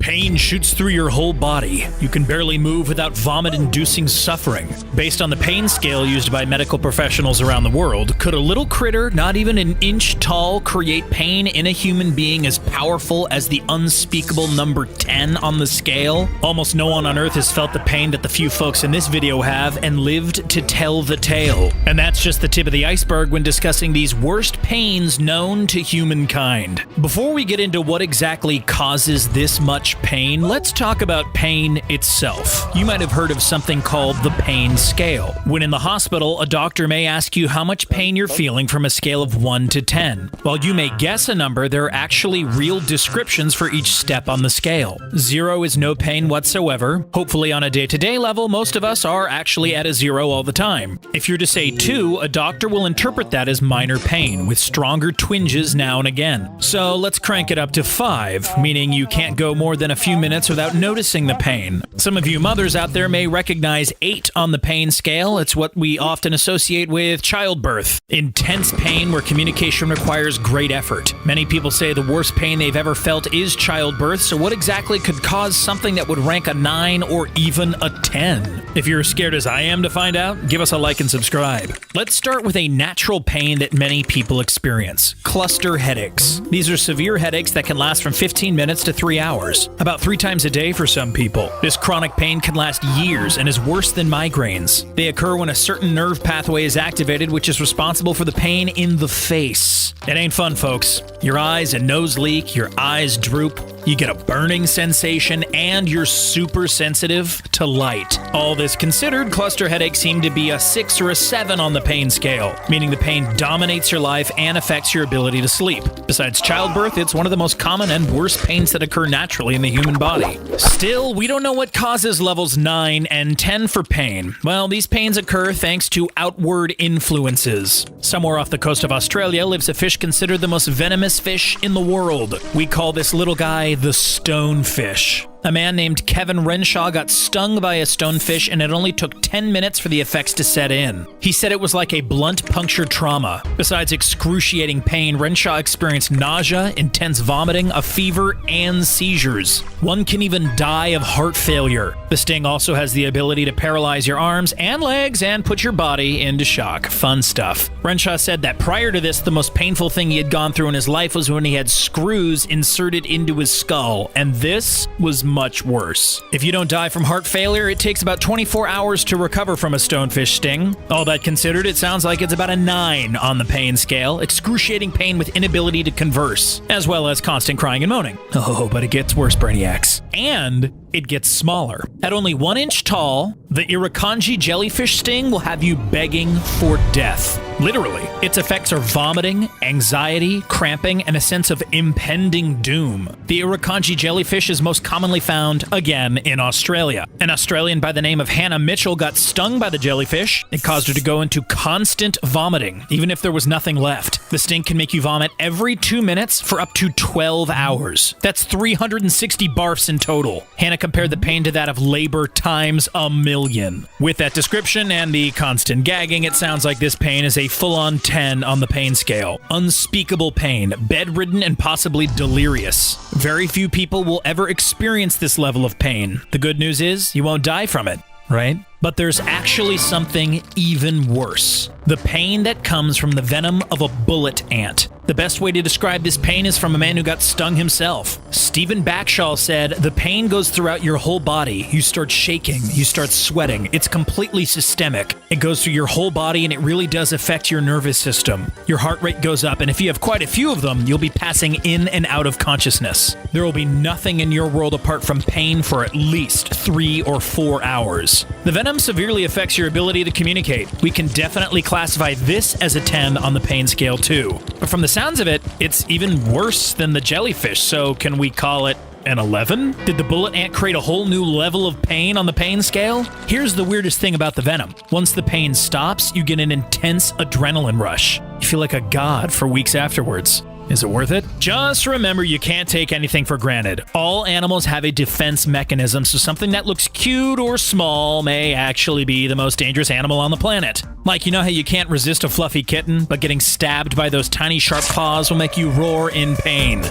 Pain shoots through your whole body. You can barely move without vomit-inducing suffering. Based on the pain scale used by medical professionals around the world, could a little critter not even an inch tall create pain in a human being as powerful as the unspeakable number 10 on the scale? Almost no one on Earth has felt the pain that the few folks in this video have and lived to tell the tale. And that's just the tip of the iceberg when discussing these worst pains known to humankind. Before we get into what exactly causes this much pain, let's talk about pain itself. You might have heard of something called the pain scale. When in the hospital, a doctor may ask you how much pain you're feeling from a scale of 1 to 10. While you may guess a number, there are actually real descriptions for each step on the scale. 0 is no pain whatsoever. Hopefully on a day-to-day level, most of us are actually at a 0 all the time. If you're to say 2, a doctor will interpret that as minor pain, with stronger twinges now and again. So let's crank it up to 5, meaning you can't go more than a few minutes without noticing the pain. Some of you mothers out there may recognize 8 on the pain scale. It's what we often associate with childbirth. Intense pain where communication requires great effort. Many people say the worst pain they've ever felt is childbirth, so what exactly could cause something that would rank a 9 or even a 10? If you're as scared as I am to find out, give us a like and subscribe. Let's start with a natural pain that many people experience: cluster headaches. These are severe headaches that can last from 15 minutes to 3 hours, about 3 times a day for some people. This chronic pain can last years and is worse than migraines. They occur when a certain nerve pathway is activated, which is responsible for the pain in the face. It ain't fun, folks. Your eyes and nose leak, your eyes droop, you get a burning sensation, and you're super sensitive to light. All this considered, cluster headaches seem to be a 6 or a 7 on the pain scale, meaning the pain dominates your life and affects your ability to sleep. Besides childbirth, it's one of the most common and worst pains that occur naturally in the human body. Still, we don't know what causes levels 9 and 10 for pain. Well, these pains occur thanks to outward influences. Somewhere off the coast of Australia lives a fish considered the most venomous fish in the world. We call this little guy the Stonefish. A man named Kevin Renshaw got stung by a stonefish, and it only took 10 minutes for the effects to set in. He said it was like a blunt puncture trauma. Besides excruciating pain, Renshaw experienced nausea, intense vomiting, a fever, and seizures. One can even die of heart failure. The sting also has the ability to paralyze your arms and legs and put your body into shock. Fun stuff. Renshaw said that prior to this, the most painful thing he had gone through in his life was when he had screws inserted into his skull, and this was much worse. If you don't die from heart failure, it takes about 24 hours to recover from a stonefish sting. All that considered, it sounds like it's about a 9 on the pain scale. Excruciating pain with inability to converse, as well as constant crying and moaning. Oh, but it gets worse, brainiacs. And it gets smaller. At only 1 inch tall, the Irukandji jellyfish sting will have you begging for death. Literally. Its effects are vomiting, anxiety, cramping, and a sense of impending doom. The Irukandji jellyfish is most commonly found, again, in Australia. An Australian by the name of Hannah Mitchell got stung by the jellyfish. It caused her to go into constant vomiting, even if there was nothing left. The sting can make you vomit every 2 minutes for up to 12 hours. That's 360 barfs in total. Hannah compared the pain to that of labor times a million. With that description and the constant gagging, it sounds like this pain is a full-on 10 on the pain scale. Unspeakable pain, bedridden, and possibly delirious. Very few people will ever experience this level of pain. The good news is, you won't die from it, right? But there's actually something even worse. The pain that comes from the venom of a bullet ant. The best way to describe this pain is from a man who got stung himself. Stephen Backshall said, "The pain goes throughout your whole body. You start shaking, you start sweating. It's completely systemic. It goes through your whole body, and it really does affect your nervous system. Your heart rate goes up, and if you have quite a few of them, you'll be passing in and out of consciousness. There will be nothing in your world apart from pain for at least 3 or 4 hours." The venom severely affects your ability to communicate. We can definitely classify this as a 10 on the pain scale too. But from the sounds of it, it's even worse than the jellyfish, so can we call it an 11? Did the bullet ant create a whole new level of pain on the pain scale? Here's the weirdest thing about the venom. Once the pain stops, you get an intense adrenaline rush. You feel like a god for weeks afterwards. Is it worth it? Just remember, you can't take anything for granted. All animals have a defense mechanism, so something that looks cute or small may actually be the most dangerous animal on the planet. Like, you know how you can't resist a fluffy kitten, but getting stabbed by those tiny sharp claws will make you roar in pain.